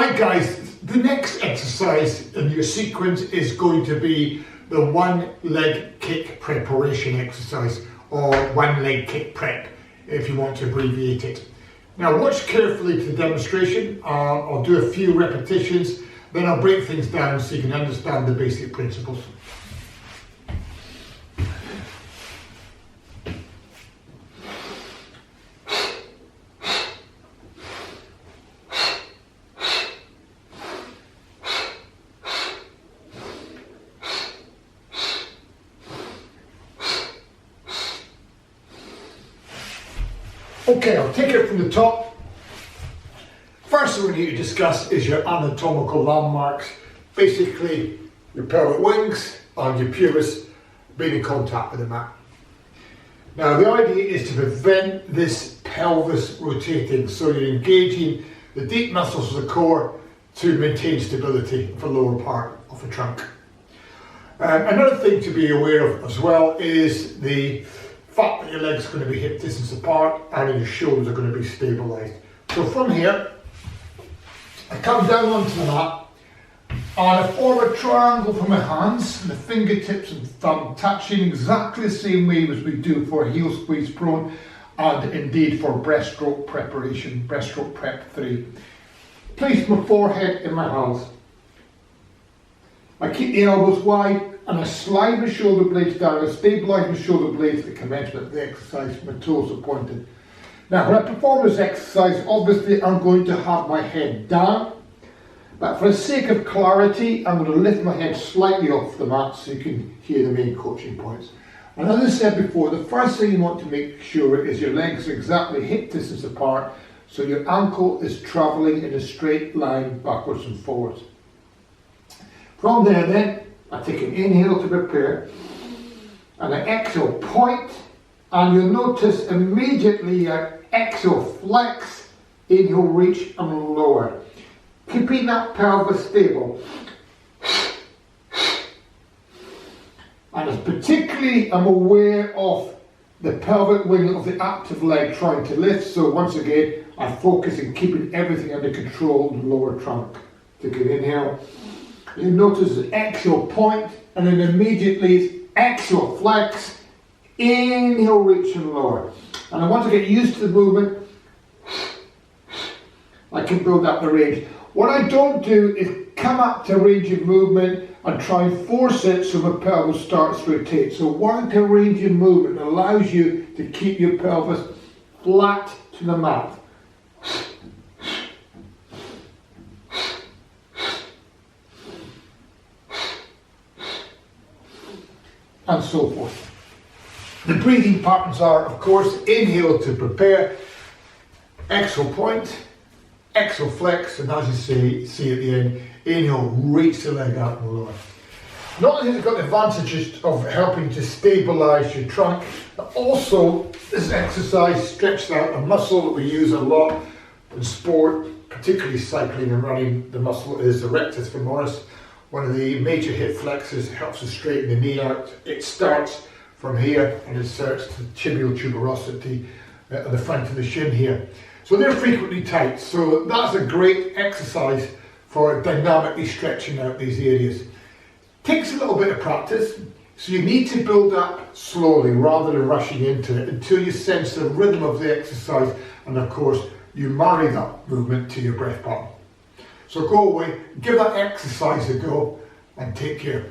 Right guys, the next exercise in your sequence is going to be the one leg kick preparation exercise, or one leg kick prep if you want to abbreviate it. Now watch carefully to the demonstration. I'll do a few repetitions, then I'll break things down so you can understand the basic principles. Okay, I'll take it from the top. First thing we need to discuss is your anatomical landmarks. Basically, your pelvic wings and your pubis being in contact with the mat. Now the idea is to prevent this pelvis rotating, so you're engaging the deep muscles of the core to maintain stability of the lower part of the trunk. Another thing to be aware of as well is the fact that your legs are going to be hip distance apart and your shoulders are going to be stabilised. So from here, I come down onto the mat and I form a triangle for my hands, the fingertips and thumb touching exactly the same way as we do for heel squeeze prone and indeed for breaststroke preparation, breaststroke prep 3. Place my forehead in my hands. I keep the elbows wide and I slide my shoulder blades down. I stabilise my shoulder blades at the commencement of the exercise. My toes are pointed. Now when I perform this exercise, obviously I'm going to have my head down, but for the sake of clarity I'm going to lift my head slightly off the mat so you can hear the main coaching points. And as I said before, the first thing you want to make sure is your legs are exactly hip distance apart, so your ankle is travelling in a straight line backwards and forwards. From there then, I take an inhale to prepare, and I exhale point, and you'll notice immediately I exhale flex, inhale reach and lower, keeping that pelvis stable. And as particularly I'm aware of the pelvic wing of the active leg trying to lift, so once again I focus on keeping everything under control in the lower trunk. Take an inhale. You notice the exhale point, and then immediately exhale flex, inhale reach and lower. And I want to get used to the movement. I can build up the range. What I don't do is come up to range of movement and try and force it so my pelvis starts to rotate. So working to range of movement allows you to keep your pelvis flat to the mat. And so forth. The breathing patterns are, of course, inhale to prepare, exhale point, exhale flex, and as you see at the end, inhale reach the leg up and lower. Not only has it got the advantages of helping to stabilise your trunk, but also this exercise stretches out a muscle that we use a lot in sport, particularly cycling and running. The muscle is the Rectus Femoris. One of the major hip flexors, helps us straighten the knee out. It starts from here and inserts to tibial tuberosity at the front of the shin here. So they're frequently tight, so that's a great exercise for dynamically stretching out these areas. Takes a little bit of practice, so you need to build up slowly rather than rushing into it until you sense the rhythm of the exercise, and of course you marry that movement to your breath pattern. So go away, give that exercise a go, and take care.